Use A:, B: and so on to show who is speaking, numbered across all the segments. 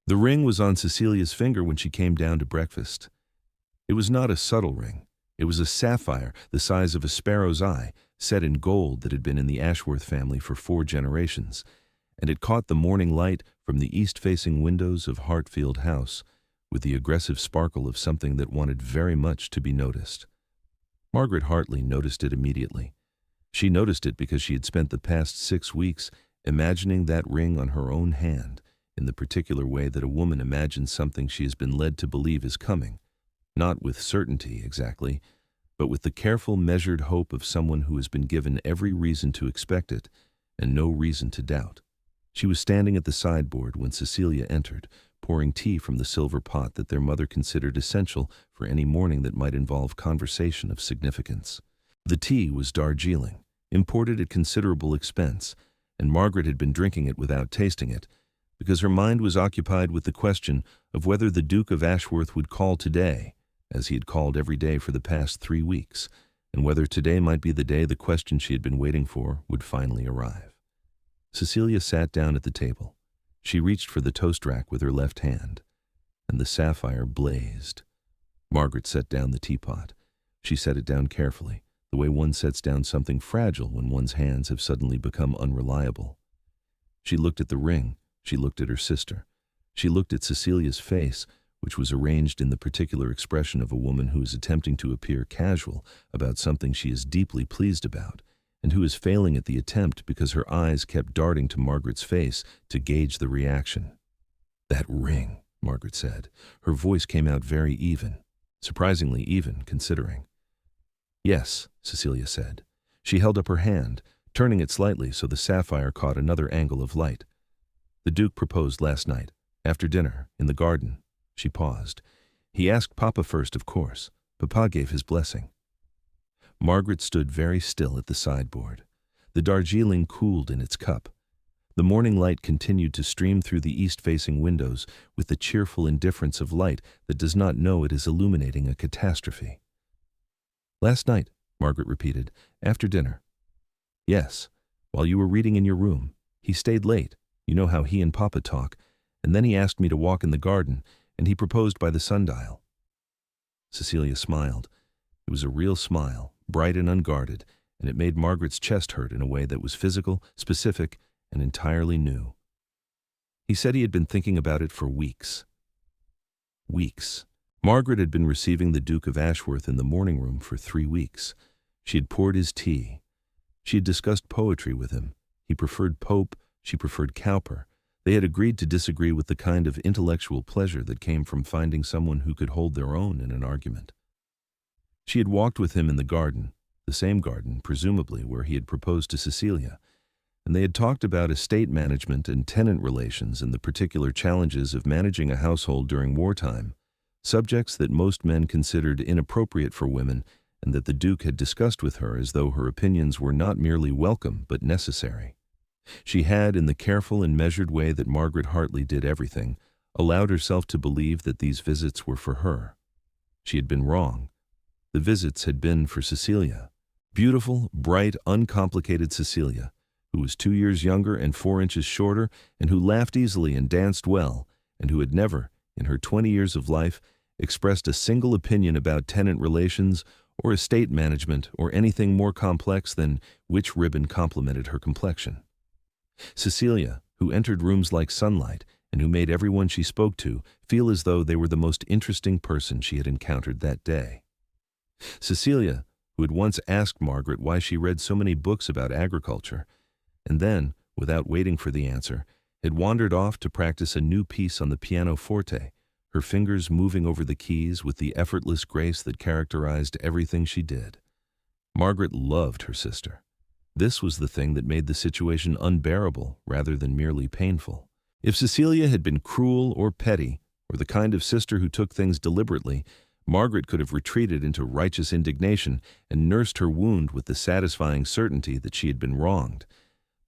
A: The ring was on Cecilia's finger when she came down to breakfast. It was not a subtle ring. It was a sapphire the size of a sparrow's eye, set in gold that had been in the Ashworth family for 4 generations, and it caught the morning light from the east-facing windows of Hartfield House with the aggressive sparkle of something that wanted very much to be noticed. Margaret Hartley noticed it immediately. She noticed it because she had spent the past 6 weeks imagining that ring on her own hand in the particular way that a woman imagines something she has been led to believe is coming, not with certainty exactly, but with the careful, measured hope of someone who has been given every reason to expect it and no reason to doubt. She was standing at the sideboard when Cecilia entered, pouring tea from the silver pot that their mother considered essential for any morning that might involve conversation of significance. The tea was Darjeeling, imported at considerable expense, and Margaret had been drinking it without tasting it, because her mind was occupied with the question of whether the Duke of Ashworth would call today, as he had called every day for the past 3 weeks, and whether today might be the day the question she had been waiting for would finally arrive. Cecilia sat down at the table. She reached for the toast rack with her left hand, and the sapphire blazed. Margaret set down the teapot. She set it down carefully, the way one sets down something fragile when one's hands have suddenly become unreliable. She looked at the ring. She looked at her sister. She looked at Cecilia's face, which was arranged in the particular expression of a woman who is attempting to appear casual about something she is deeply pleased about, and who is failing at the attempt because her eyes kept darting to Margaret's face to gauge the reaction. "That ring," Margaret said. Her voice came out very even, surprisingly even, considering. "Yes," Cecilia said. She held up her hand, turning it slightly so the sapphire caught another angle of light. "The Duke proposed last night, after dinner, in the garden." She paused. "He asked Papa first, of course. Papa gave his blessing." Margaret stood very still at the sideboard. The Darjeeling cooled in its cup. The morning light continued to stream through the east-facing windows with the cheerful indifference of light that does not know it is illuminating a catastrophe. "Last night," Margaret repeated, "after dinner." "Yes, while you were reading in your room. He stayed late. You know how he and Papa talk. And then he asked me to walk in the garden, and he proposed by the sundial." Cecilia smiled. It was a real smile, bright and unguarded, and it made Margaret's chest hurt in a way that was physical, specific, and entirely new. "He said he had been thinking about it for weeks." Weeks. Margaret had been receiving the Duke of Ashworth in the morning room for 3 weeks. She had poured his tea. She had discussed poetry with him. He preferred Pope, she preferred Cowper. They had agreed to disagree with the kind of intellectual pleasure that came from finding someone who could hold their own in an argument. She had walked with him in the garden, the same garden, presumably, where he had proposed to Cecilia, and they had talked about estate management and tenant relations and the particular challenges of managing a household during wartime, subjects that most men considered inappropriate for women and that the Duke had discussed with her as though her opinions were not merely welcome but necessary. She had, in the careful and measured way that Margaret Hartley did everything, allowed herself to believe that these visits were for her. She had been wrong. The visits had been for Cecilia. Beautiful, bright, uncomplicated Cecilia, who was 2 years younger and 4 inches shorter, and who laughed easily and danced well, and who had never, in her 20 years of life, expressed a single opinion about tenant relations or estate management or anything more complex than which ribbon complemented her complexion. Cecilia, who entered rooms like sunlight and who made everyone she spoke to feel as though they were the most interesting person she had encountered that day. Cecilia, who had once asked Margaret why she read so many books about agriculture, and then, without waiting for the answer, had wandered off to practice a new piece on the pianoforte, her fingers moving over the keys with the effortless grace that characterized everything she did. Margaret loved her sister. This was the thing that made the situation unbearable rather than merely painful. If Cecilia had been cruel or petty, or the kind of sister who took things deliberately, Margaret could have retreated into righteous indignation and nursed her wound with the satisfying certainty that she had been wronged.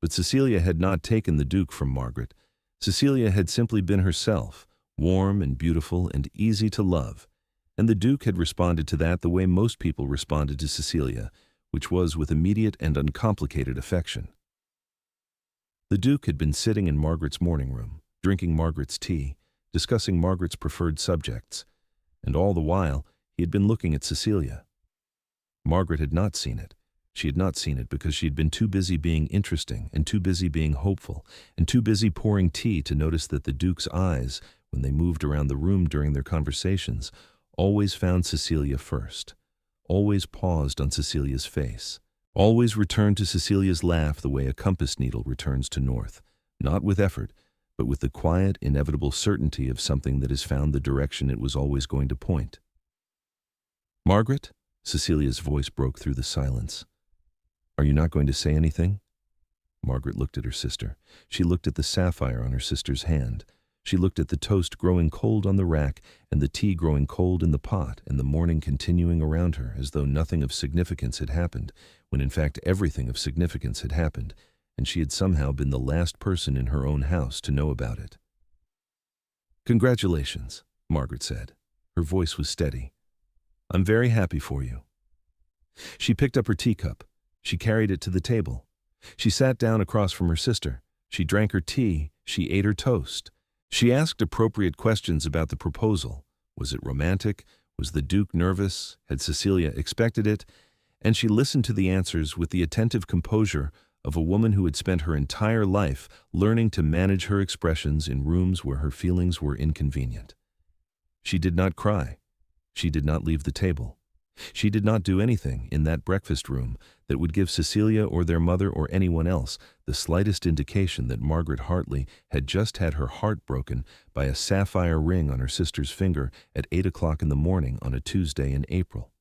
A: But Cecilia had not taken the Duke from Margaret. Cecilia had simply been herself, warm and beautiful and easy to love, and the Duke had responded to that the way most people responded to Cecilia, which was with immediate and uncomplicated affection. The Duke had been sitting in Margaret's morning room, drinking Margaret's tea, discussing Margaret's preferred subjects, and all the while he had been looking at Cecilia. Margaret had not seen it. She had not seen it because she had been too busy being interesting and too busy being hopeful and too busy pouring tea to notice that the Duke's eyes, when they moved around the room during their conversations, always found Cecilia first, always paused on Cecilia's face, always returned to Cecilia's laugh the way a compass needle returns to north, not with effort, but with the quiet, inevitable certainty of something that has found the direction it was always going to point. "Margaret?" Cecilia's voice broke through the silence. "Are you not going to say anything?" Margaret looked at her sister. She looked at the sapphire on her sister's hand. She looked at the toast growing cold on the rack and the tea growing cold in the pot and the morning continuing around her as though nothing of significance had happened, when in fact everything of significance had happened, and she had somehow been the last person in her own house to know about it. "Congratulations," Margaret said. Her voice was steady. "I'm very happy for you." She picked up her teacup. She carried it to the table. She sat down across from her sister. She drank her tea. She ate her toast. She asked appropriate questions about the proposal. Was it romantic? Was the Duke nervous? Had Cecilia expected it? And she listened to the answers with the attentive composure of a woman who had spent her entire life learning to manage her expressions in rooms where her feelings were inconvenient. She did not cry. She did not leave the table. She did not do anything in that breakfast room that would give Cecilia or their mother or anyone else the slightest indication that Margaret Hartley had just had her heart broken by a sapphire ring on her sister's finger at 8 o'clock in the morning on a Tuesday in April.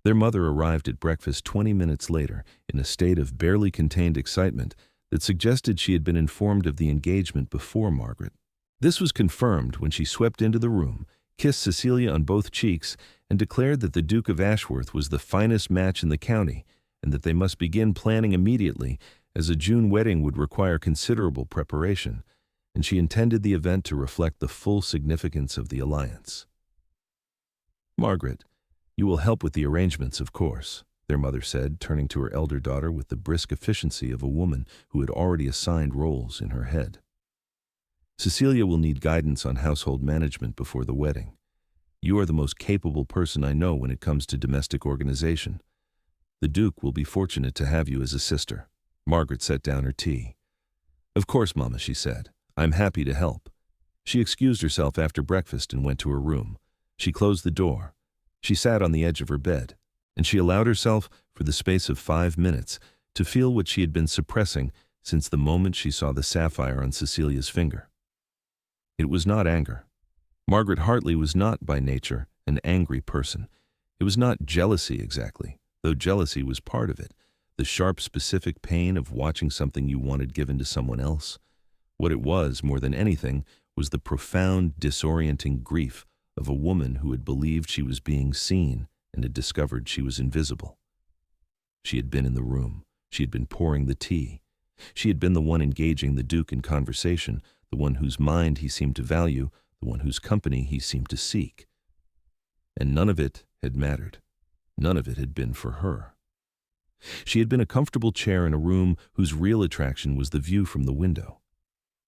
A: Their mother arrived at breakfast 20 minutes later in a state of barely contained excitement that suggested she had been informed of the engagement before Margaret. This was confirmed when she swept into the room, kissed Cecilia on both cheeks, and declared that the Duke of Ashworth was the finest match in the county, and that they must begin planning immediately, as a June wedding would require considerable preparation, and she intended the event to reflect the full significance of the alliance. "Margaret, you will help with the arrangements, of course," their mother said, turning to her elder daughter with the brisk efficiency of a woman who had already assigned roles in her head. "Cecilia will need guidance on household management before the wedding. You are the most capable person I know when it comes to domestic organization. The Duke will be fortunate to have you as a sister." Margaret set down her tea. "Of course, Mama," she said. "I'm happy to help." She excused herself after breakfast and went to her room. She closed the door. She sat on the edge of her bed, and she allowed herself, for the space of 5 minutes, to feel what she had been suppressing since the moment she saw the sapphire on Cecilia's finger. It was not anger. Margaret Hartley was not, by nature, an angry person. It was not jealousy exactly, though jealousy was part of it, the sharp, specific pain of watching something you wanted given to someone else. What it was, more than anything, was the profound, disorienting grief of a woman who had believed she was being seen and had discovered she was invisible. She had been in the room. She had been pouring the tea. She had been the one engaging the Duke in conversation, the one whose mind he seemed to value, the one whose company he seemed to seek. And none of it had mattered. None of it had been for her. She had been a comfortable chair in a room whose real attraction was the view from the window.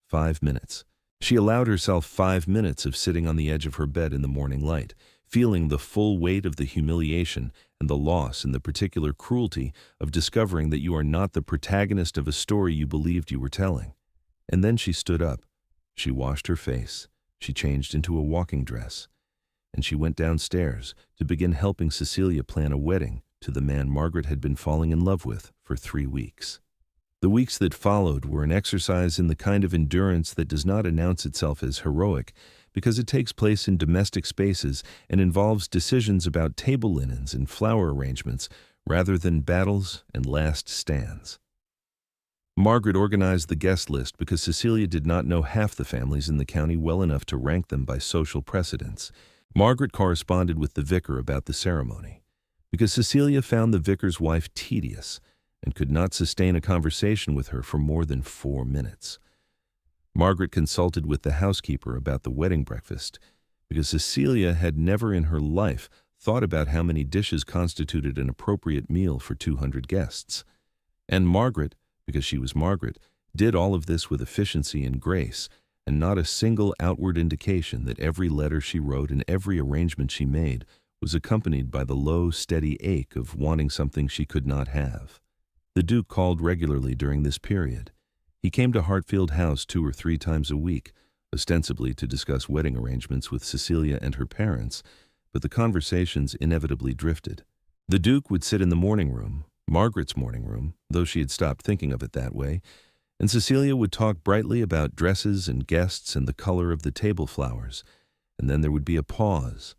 A: 5 minutes. She allowed herself 5 minutes of sitting on the edge of her bed in the morning light, feeling the full weight of the humiliation and the loss and the particular cruelty of discovering that you are not the protagonist of a story you believed you were telling. And then she stood up. She washed her face. She changed into a walking dress, and she went downstairs to begin helping Cecilia plan a wedding to the man Margaret had been falling in love with for 3 weeks. The weeks that followed were an exercise in the kind of endurance that does not announce itself as heroic because it takes place in domestic spaces and involves decisions about table linens and flower arrangements rather than battles and last stands. Margaret organized the guest list because Cecilia did not know half the families in the county well enough to rank them by social precedence. Margaret corresponded with the vicar about the ceremony because Cecilia found the vicar's wife tedious and could not sustain a conversation with her for more than 4 minutes. Margaret consulted with the housekeeper about the wedding breakfast because Cecilia had never in her life thought about how many dishes constituted an appropriate meal for 200 guests. And Margaret, because she was Margaret, did all of this with efficiency and grace, and not a single outward indication that every letter she wrote and every arrangement she made was accompanied by the low, steady ache of wanting something she could not have. The Duke called regularly during this period. He came to Hartfield House 2 or 3 times a week, ostensibly to discuss wedding arrangements with Cecilia and her parents, but the conversations inevitably drifted. The Duke would sit in the morning room, Margaret's morning room, though she had stopped thinking of it that way, and Cecilia would talk brightly about dresses and guests and the color of the table flowers, and then there would be a pause,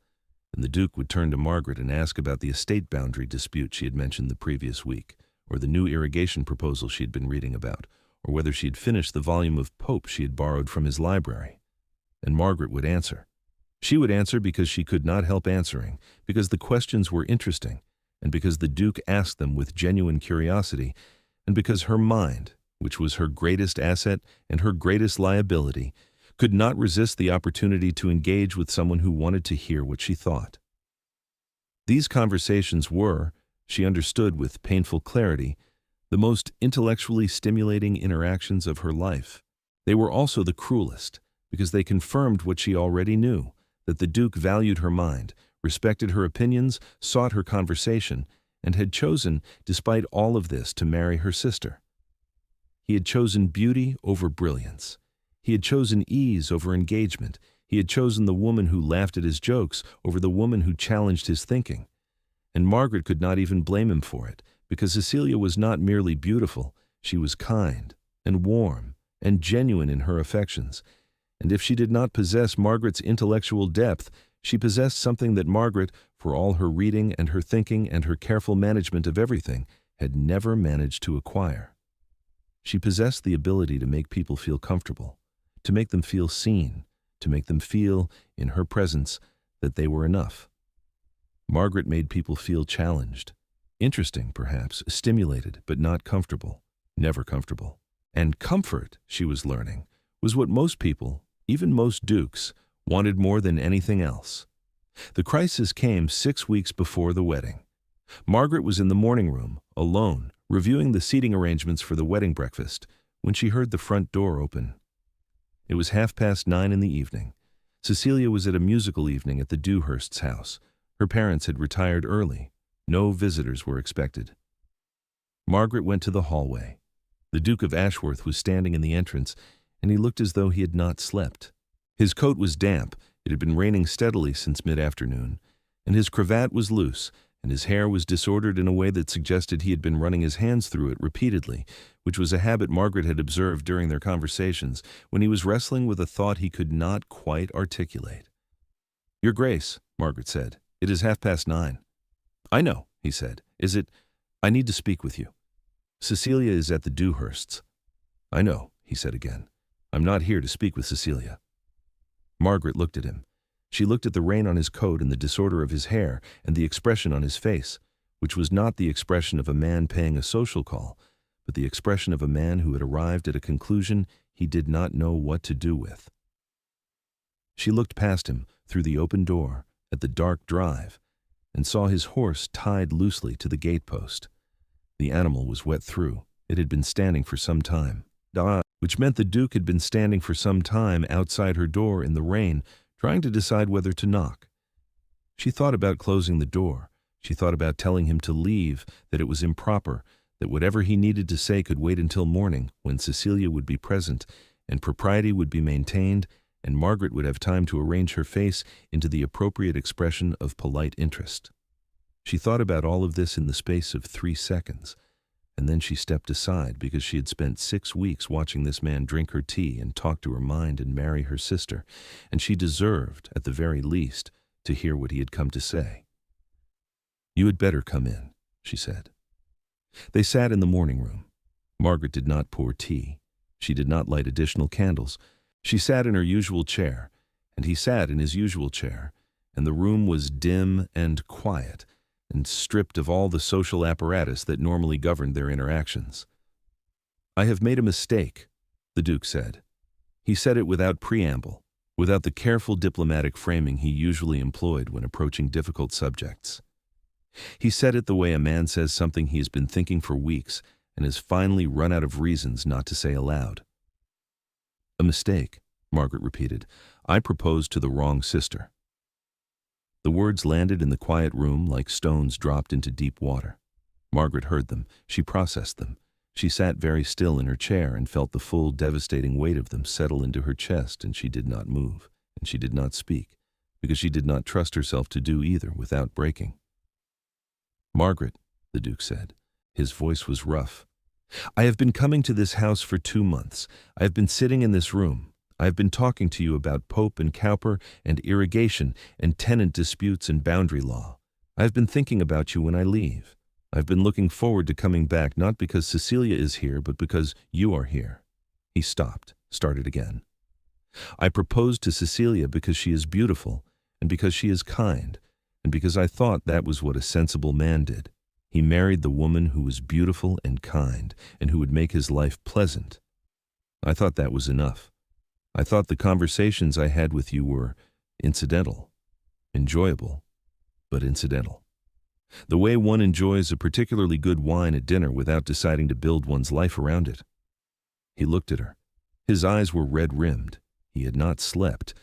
A: and the Duke would turn to Margaret and ask about the estate boundary dispute she had mentioned the previous week, or the new irrigation proposal she had been reading about, or whether she had finished the volume of Pope she had borrowed from his library. And Margaret would answer. She would answer because she could not help answering, because the questions were interesting, and because the Duke asked them with genuine curiosity, and because her mind, which was her greatest asset and her greatest liability, could not resist the opportunity to engage with someone who wanted to hear what she thought. These conversations were, she understood with painful clarity, the most intellectually stimulating interactions of her life. They were also the cruelest, because they confirmed what she already knew, that the Duke valued her mind, respected her opinions, sought her conversation, and had chosen, despite all of this, to marry her sister. He had chosen beauty over brilliance. He had chosen ease over engagement. He had chosen the woman who laughed at his jokes over the woman who challenged his thinking. And Margaret could not even blame him for it, because Cecilia was not merely beautiful, she was kind and warm and genuine in her affections. And if she did not possess Margaret's intellectual depth, she possessed something that Margaret, for all her reading and her thinking and her careful management of everything, had never managed to acquire. She possessed the ability to make people feel comfortable, to make them feel seen, to make them feel, in her presence, that they were enough. Margaret made people feel challenged, interesting, perhaps, stimulated, but not comfortable, never comfortable. And comfort, she was learning, was what most people, even most dukes, wanted more than anything else. The crisis came 6 weeks before the wedding. Margaret was in the morning room, alone, reviewing the seating arrangements for the wedding breakfast, when she heard the front door open. It was 9:30 in the evening. Cecilia was at a musical evening at the Dewhursts' house. Her parents had retired early. No visitors were expected. Margaret went to the hallway. The Duke of Ashworth was standing in the entrance, and he looked as though he had not slept. His coat was damp, it had been raining steadily since mid-afternoon, and his cravat was loose, and his hair was disordered in a way that suggested he had been running his hands through it repeatedly, which was a habit Margaret had observed during their conversations, when he was wrestling with a thought he could not quite articulate. "Your Grace," Margaret said, "it is 9:30. "I know," he said. "Is it? I need to speak with you." "Cecilia is at the Dewhursts." "I know," he said again. "I'm not here to speak with Cecilia." Margaret looked at him. She looked at the rain on his coat and the disorder of his hair and the expression on his face, which was not the expression of a man paying a social call, but the expression of a man who had arrived at a conclusion he did not know what to do with. She looked past him, through the open door, at the dark drive, and saw his horse tied loosely to the gate-post. The animal was wet through. It had been standing for some time. Which meant the Duke had been standing for some time outside her door in the rain, trying to decide whether to knock. She thought about closing the door. She thought about telling him to leave, that it was improper, that whatever he needed to say could wait until morning, when Cecilia would be present, and propriety would be maintained, and Margaret would have time to arrange her face into the appropriate expression of polite interest. She thought about all of this in the space of 3 seconds, and then she stepped aside because she had spent 6 weeks watching this man drink her tea and talk to her mind and marry her sister, and she deserved, at the very least, to hear what he had come to say. "You had better come in," she said. They sat in the morning room. Margaret did not pour tea. She did not light additional candles. She sat in her usual chair, and he sat in his usual chair, and the room was dim and quiet, and stripped of all the social apparatus that normally governed their interactions. "I have made a mistake," the Duke said. He said it without preamble, without the careful diplomatic framing he usually employed when approaching difficult subjects. He said it the way a man says something he has been thinking for weeks and has finally run out of reasons not to say aloud. "A mistake," Margaret repeated. I proposed to the wrong sister. The words landed in the quiet room like stones dropped into deep water. Margaret heard them. She processed them. She sat very still in her chair and felt the full, devastating weight of them settle into her chest, and she did not move, and she did not speak, because she did not trust herself to do either without breaking. Margaret, the Duke said. His voice was rough. I have been coming to this house for 2 months. I have been sitting in this room. I have been talking to you about Pope and Cowper and irrigation and tenant disputes and boundary law. I have been thinking about you when I leave. I've been looking forward to coming back, not because Cecilia is here, but because you are here. He stopped, started again. I proposed to Cecilia because she is beautiful, and because she is kind, and because I thought that was what a sensible man did. He married the woman who was beautiful and kind, and who would make his life pleasant. I thought that was enough. I thought the conversations I had with you were incidental, enjoyable, but incidental. The way one enjoys a particularly good wine at dinner without deciding to build one's life around it. He looked at her. His eyes were red-rimmed. He had not slept.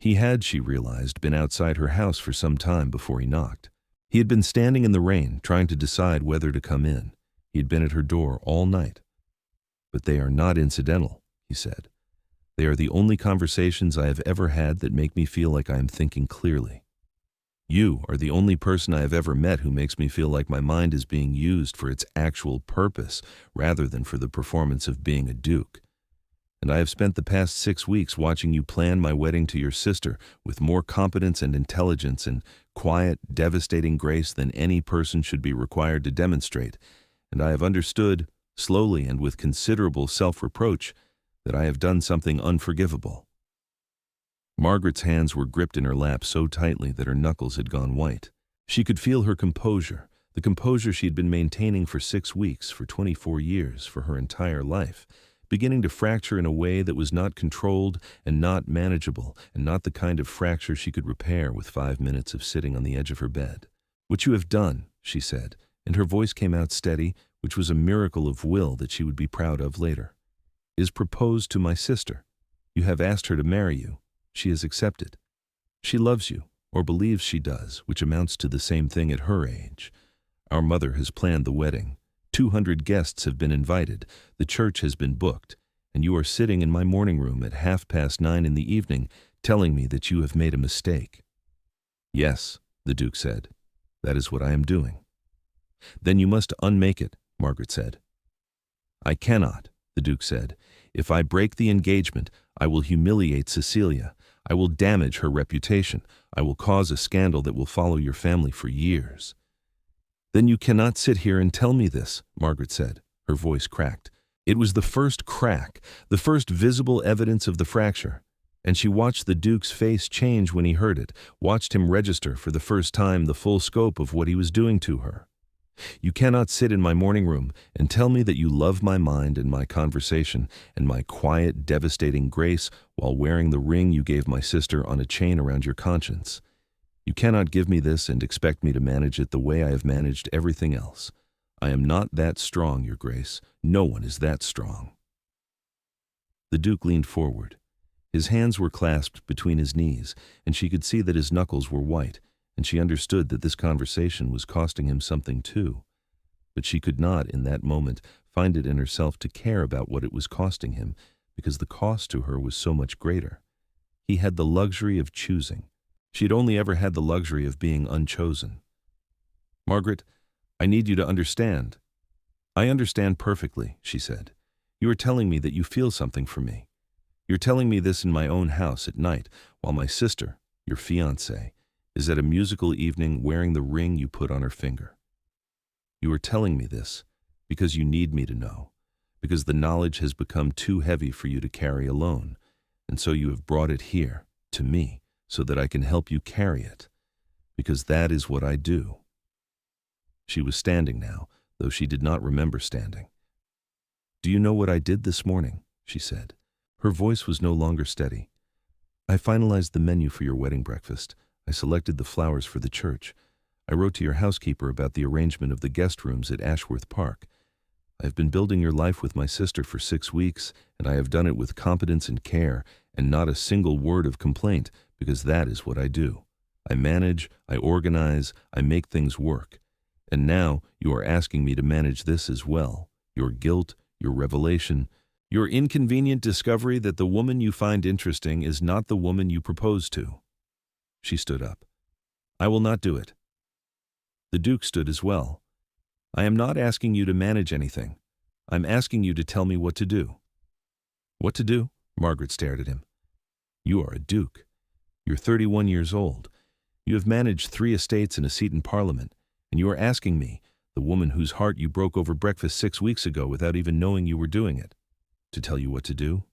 A: He had, she realized, been outside her house for some time before he knocked. He had been standing in the rain, trying to decide whether to come in. He had been at her door all night. But they are not incidental, he said. They are the only conversations I have ever had that make me feel like I am thinking clearly. You are the only person I have ever met who makes me feel like my mind is being used for its actual purpose rather than for the performance of being a duke. And I have spent the past 6 weeks watching you plan my wedding to your sister with more competence and intelligence and quiet, devastating grace than any person should be required to demonstrate, and I have understood, slowly and with considerable self-reproach, that I have done something unforgivable. Margaret's hands were gripped in her lap so tightly that her knuckles had gone white. She could feel her composure, the composure she had been maintaining for 6 weeks, for 24 years, for her entire life, beginning to fracture in a way that was not controlled and not manageable, and not the kind of fracture she could repair with 5 minutes of sitting on the edge of her bed. What you have done, she said, and her voice came out steady, which was a miracle of will that she would be proud of later, is proposed to my sister. You have asked her to marry you. She has accepted. She loves you, or believes she does, which amounts to the same thing at her age. Our mother has planned the wedding. 200 guests have been invited. The church has been booked. And you are sitting in my morning room at 9:30 in the evening, telling me that you have made a mistake. Yes, the Duke said. That is what I am doing. Then you must unmake it, Margaret said. I cannot, the Duke said. If I break the engagement, I will humiliate Cecilia. I will damage her reputation. I will cause a scandal that will follow your family for years. Then you cannot sit here and tell me this, Margaret said. Her voice cracked. It was the first crack, the first visible evidence of the fracture. And she watched the Duke's face change when he heard it, watched him register for the first time the full scope of what he was doing to her. You cannot sit in my morning room and tell me that you love my mind and my conversation and my quiet, devastating grace while wearing the ring you gave my sister on a chain around your conscience. You cannot give me this and expect me to manage it the way I have managed everything else. I am not that strong, Your Grace. No one is that strong. The Duke leaned forward. His hands were clasped between his knees, and she could see that his knuckles were white, and she understood that this conversation was costing him something too. But she could not, in that moment, find it in herself to care about what it was costing him, because the cost to her was so much greater. He had the luxury of choosing. She had only ever had the luxury of being unchosen. Margaret, I need you to understand. I understand perfectly, she said. You are telling me that you feel something for me. You're telling me this in my own house at night, while my sister, your fiancée, is at a musical evening wearing the ring you put on her finger. You are telling me this because you need me to know, because the knowledge has become too heavy for you to carry alone, and so you have brought it here, to me, so that I can help you carry it, because that is what I do. She was standing now, though she did not remember standing. Do you know what I did this morning? She said. Her voice was no longer steady. I finalized the menu for your wedding breakfast. I selected the flowers for the church. I wrote to your housekeeper about the arrangement of the guest rooms at Ashworth Park. I have been building your life with my sister for 6 weeks, and I have done it with competence and care, and not a single word of complaint, because that is what I do. I manage, I organize, I make things work. And now you are asking me to manage this as well. Your guilt, your revelation, your inconvenient discovery that the woman you find interesting is not the woman you propose to. She stood up. I will not do it. The Duke stood as well. I am not asking you to manage anything. I'm asking you to tell me what to do. What to do? Margaret stared at him. You are a duke. You're 31 years old. You have managed 3 estates and a seat in Parliament, and you are asking me, the woman whose heart you broke over breakfast 6 weeks ago without even knowing you were doing it, to tell you what to do?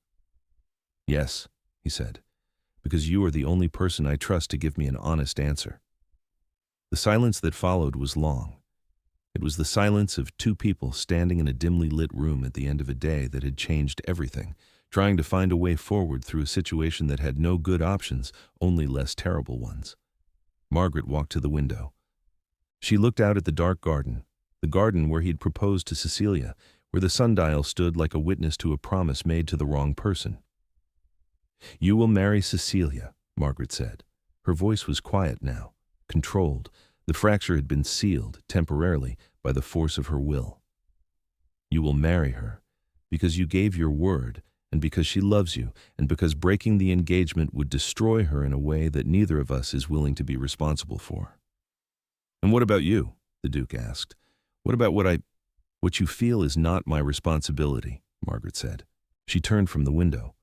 A: Yes, he said, because you are the only person I trust to give me an honest answer. The silence that followed was long. It was the silence of 2 people standing in a dimly lit room at the end of a day that had changed everything, trying to find a way forward through a situation that had no good options, only less terrible ones. Margaret walked to the window. She looked out at the dark garden, the garden where he had proposed to Cecilia, where the sundial stood like a witness to a promise made to the wrong person. You will marry Cecilia, Margaret said. Her voice was quiet now, controlled. The fracture had been sealed, temporarily, by the force of her will. You will marry her, because you gave your word, and because she loves you, and because breaking the engagement would destroy her in a way that neither of us is willing to be responsible for. And what about you? The Duke asked. What about what you feel is not my responsibility, Margaret said. She turned from the window.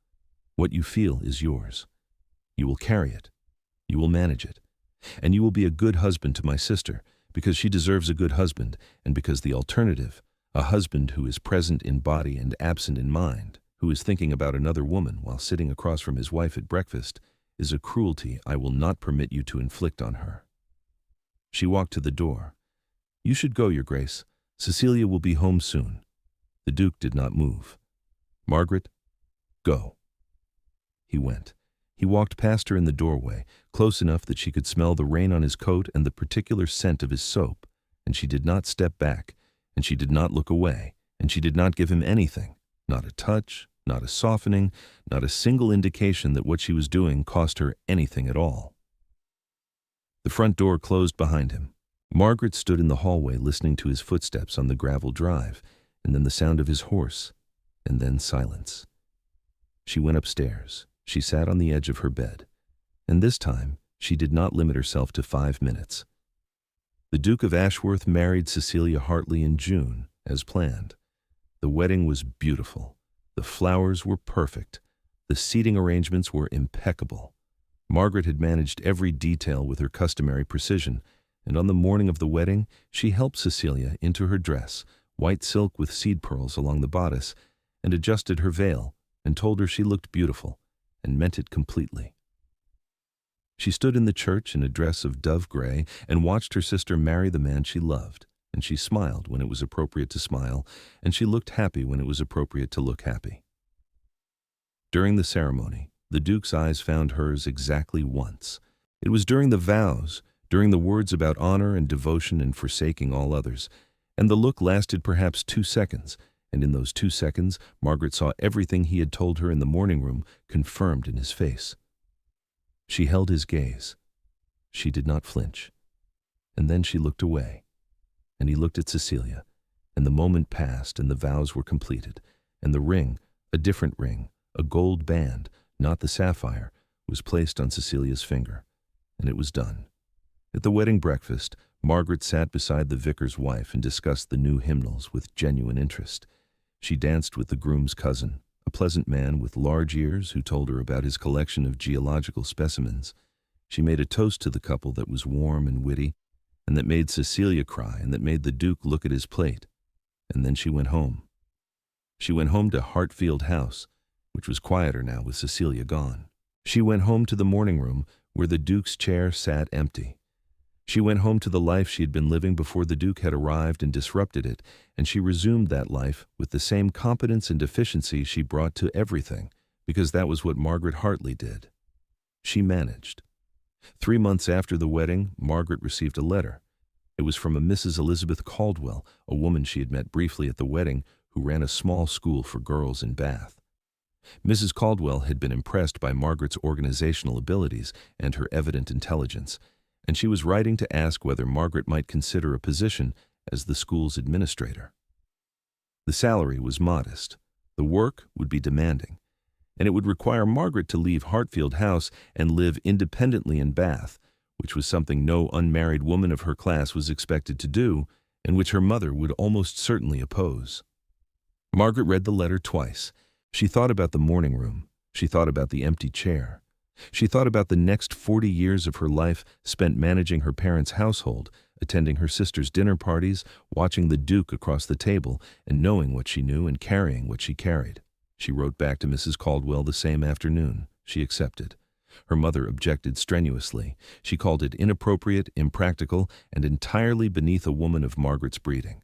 A: What you feel is yours. You will carry it. You will manage it. And you will be a good husband to my sister, because she deserves a good husband, and because the alternative, a husband who is present in body and absent in mind, who is thinking about another woman while sitting across from his wife at breakfast, is a cruelty I will not permit you to inflict on her. She walked to the door. You should go, Your Grace. Cecilia will be home soon. The Duke did not move. Margaret, go. He went. He walked past her in the doorway, close enough that she could smell the rain on his coat and the particular scent of his soap, and she did not step back, and she did not look away, and she did not give him anything, not a touch, not a softening, not a single indication that what she was doing cost her anything at all. The front door closed behind him. Margaret stood in the hallway listening to his footsteps on the gravel drive, and then the sound of his horse, and then silence. She went upstairs. She sat on the edge of her bed, and this time she did not limit herself to 5 minutes. The Duke of Ashworth married Cecilia Hartley in June, as planned. The wedding was beautiful. The flowers were perfect. The seating arrangements were impeccable. Margaret had managed every detail with her customary precision, and on the morning of the wedding, she helped Cecilia into her dress, white silk with seed pearls along the bodice, and adjusted her veil, and told her she looked beautiful, and meant it completely. She stood in the church in a dress of dove gray and watched her sister marry the man she loved, and she smiled when it was appropriate to smile, and she looked happy when it was appropriate to look happy. During the ceremony, the Duke's eyes found hers exactly once. It was during the vows, during the words about honor and devotion and forsaking all others, and the look lasted perhaps 2 seconds, and in those 2 seconds, Margaret saw everything he had told her in the morning room confirmed in his face. She held his gaze. She did not flinch. And then she looked away, and he looked at Cecilia, and the moment passed, and the vows were completed, and the ring, a different ring, a gold band, not the sapphire, was placed on Cecilia's finger, and it was done. At the wedding breakfast, Margaret sat beside the vicar's wife and discussed the new hymnals with genuine interest. She danced with the groom's cousin, a pleasant man with large ears who told her about his collection of geological specimens. She made a toast to the couple that was warm and witty, and that made Cecilia cry, and that made the Duke look at his plate. And then she went home. She went home to Hartfield House, which was quieter now with Cecilia gone. She went home to the morning room where the Duke's chair sat empty. She went home to the life she had been living before the Duke had arrived and disrupted it, and she resumed that life with the same competence and efficiency she brought to everything, because that was what Margaret Hartley did. She managed. 3 months after the wedding, Margaret received a letter. It was from a Mrs. Elizabeth Caldwell, a woman she had met briefly at the wedding, who ran a small school for girls in Bath. Mrs. Caldwell had been impressed by Margaret's organizational abilities and her evident intelligence, and she was writing to ask whether Margaret might consider a position as the school's administrator. The salary was modest, the work would be demanding, and it would require Margaret to leave Hartfield House and live independently in Bath, which was something no unmarried woman of her class was expected to do, and which her mother would almost certainly oppose. Margaret read the letter twice. She thought about the morning room. She thought about the empty chair. She thought about the next 40 years of her life spent managing her parents' household, attending her sister's dinner parties, watching the Duke across the table, and knowing what she knew and carrying what she carried. She wrote back to Mrs. Caldwell the same afternoon. She accepted. Her mother objected strenuously. She called it inappropriate, impractical, and entirely beneath a woman of Margaret's breeding.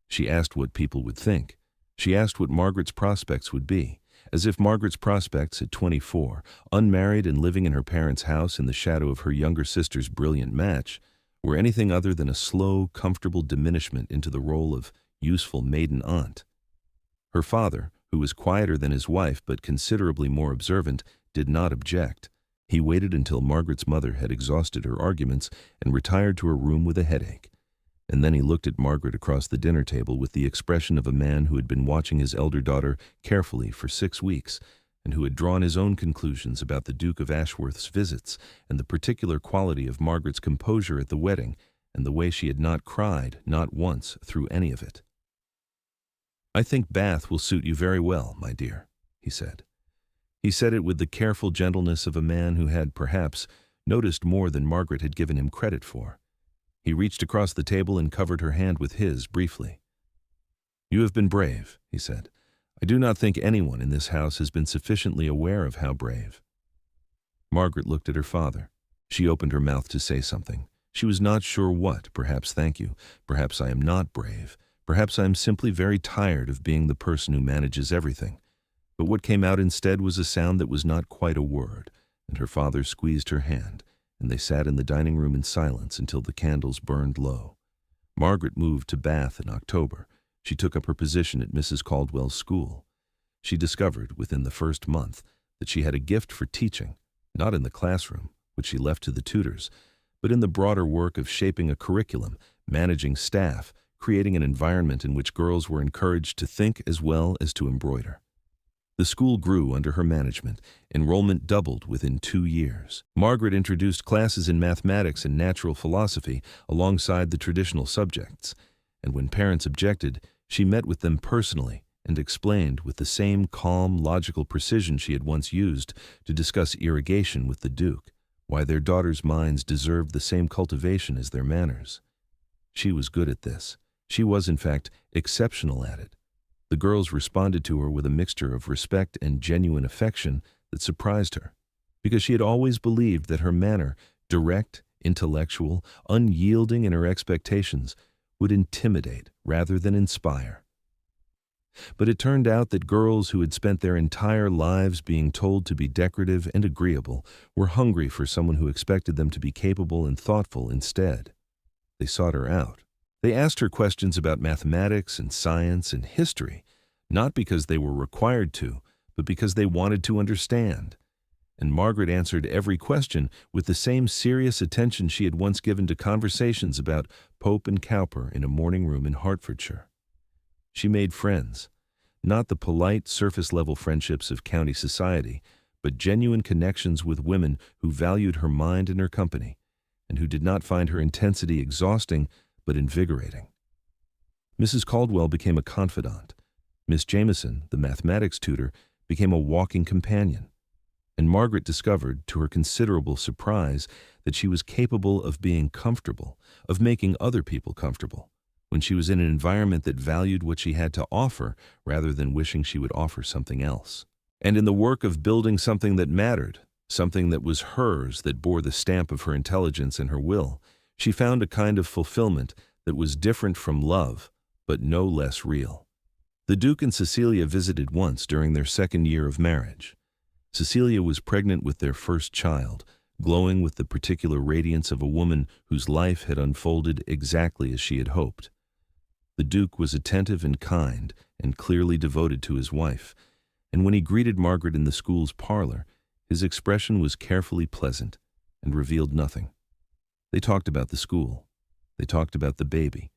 A: She asked what people would think. She asked what Margaret's prospects would be, as if Margaret's prospects at 24, unmarried and living in her parents' house in the shadow of her younger sister's brilliant match, were anything other than a slow, comfortable diminishment into the role of useful maiden aunt. Her father, who was quieter than his wife but considerably more observant, did not object. He waited until Margaret's mother had exhausted her arguments and retired to her room with a headache. And then he looked at Margaret across the dinner table with the expression of a man who had been watching his elder daughter carefully for 6 weeks, and who had drawn his own conclusions about the Duke of Ashworth's visits and the particular quality of Margaret's composure at the wedding, and the way she had not cried, not once, through any of it. "I think Bath will suit you very well, my dear," he said. He said it with the careful gentleness of a man who had, perhaps, noticed more than Margaret had given him credit for. He reached across the table and covered her hand with his briefly. "You have been brave," he said. "I do not think anyone in this house has been sufficiently aware of how brave." Margaret looked at her father. She opened her mouth to say something. She was not sure what. Perhaps thank you. Perhaps I am not brave. Perhaps I am simply very tired of being the person who manages everything. But what came out instead was a sound that was not quite a word, and her father squeezed her hand, and they sat in the dining room in silence until the candles burned low. Margaret moved to Bath in October. She took up her position at Mrs. Caldwell's school. She discovered, within the first month, that she had a gift for teaching, not in the classroom, which she left to the tutors, but in the broader work of shaping a curriculum, managing staff, creating an environment in which girls were encouraged to think as well as to embroider. The school grew under her management. Enrollment doubled within 2 years. Margaret introduced classes in mathematics and natural philosophy alongside the traditional subjects, and when parents objected, she met with them personally and explained with the same calm, logical precision she had once used to discuss irrigation with the Duke, why their daughters' minds deserved the same cultivation as their manners. She was good at this. She was, in fact, exceptional at it. The girls responded to her with a mixture of respect and genuine affection that surprised her, because she had always believed that her manner, direct, intellectual, unyielding in her expectations, would intimidate rather than inspire. But it turned out that girls who had spent their entire lives being told to be decorative and agreeable were hungry for someone who expected them to be capable and thoughtful instead. They sought her out. They asked her questions about mathematics and science and history, not because they were required to, but because they wanted to understand. And Margaret answered every question with the same serious attention she had once given to conversations about Pope and Cowper in a morning room in Hertfordshire. She made friends, not the polite, surface-level friendships of county society, but genuine connections with women who valued her mind and her company, and who did not find her intensity exhausting but invigorating. Mrs. Caldwell became a confidant. Miss Jameson, the mathematics tutor, became a walking companion. And Margaret discovered, to her considerable surprise, that she was capable of being comfortable, of making other people comfortable, when she was in an environment that valued what she had to offer rather than wishing she would offer something else. And in the work of building something that mattered, something that was hers, that bore the stamp of her intelligence and her will, she found a kind of fulfillment that was different from love, but no less real. The Duke and Cecilia visited once during their second year of marriage. Cecilia was pregnant with their first child, glowing with the particular radiance of a woman whose life had unfolded exactly as she had hoped. The Duke was attentive and kind and clearly devoted to his wife, and when he greeted Margaret in the school's parlor, his expression was carefully pleasant and revealed nothing. They talked about the school. They talked about the baby.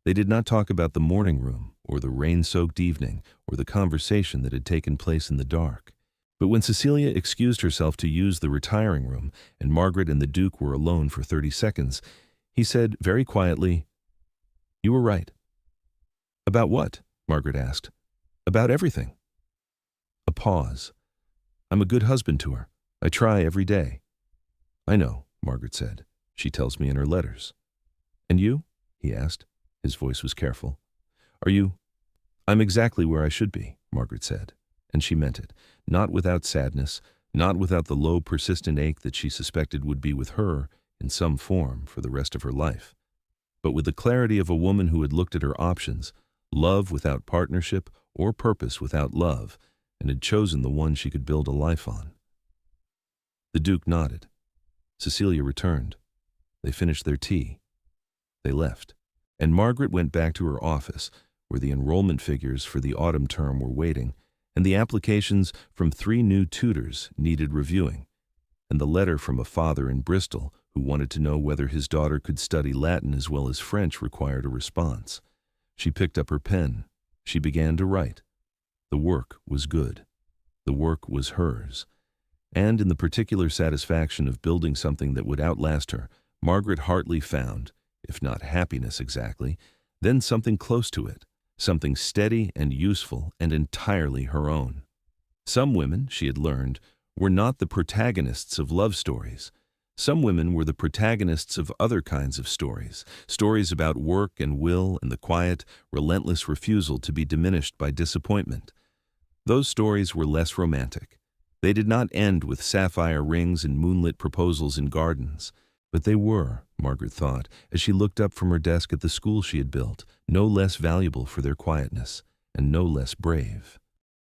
A: They did not talk about the morning room or the rain-soaked evening or the conversation that had taken place in the dark. But when Cecilia excused herself to use the retiring room and Margaret and the Duke were alone for 30 seconds, he said very quietly, "You were right." "About what?" Margaret asked. "About everything." A pause. "I'm a good husband to her. I try every day." "I know," Margaret said. "She tells me in her letters." "And you?" he asked. His voice was careful. "Are you—" "I'm exactly where I should be," Margaret said, and she meant it, not without sadness, not without the low, persistent ache that she suspected would be with her, in some form, for the rest of her life, but with the clarity of a woman who had looked at her options, love without partnership or purpose without love, and had chosen the one she could build a life on. The Duke nodded. Cecilia returned. They finished their tea. They left, and Margaret went back to her office, where the enrollment figures for the autumn term were waiting, and the applications from 3 new tutors needed reviewing, and the letter from a father in Bristol who wanted to know whether his daughter could study Latin as well as French required a response. She picked up her pen. She began to write. The work was good. The work was hers. And in the particular satisfaction of building something that would outlast her, Margaret Hartley found, if not happiness exactly, then something close to it, something steady and useful and entirely her own. Some women, she had learned, were not the protagonists of love stories. Some women were the protagonists of other kinds of stories, stories about work and will and the quiet, relentless refusal to be diminished by disappointment. Those stories were less romantic. They did not end with sapphire rings and moonlit proposals in gardens. But they were, Margaret thought, as she looked up from her desk at the school she had built, no less valuable for their quietness, and no less brave.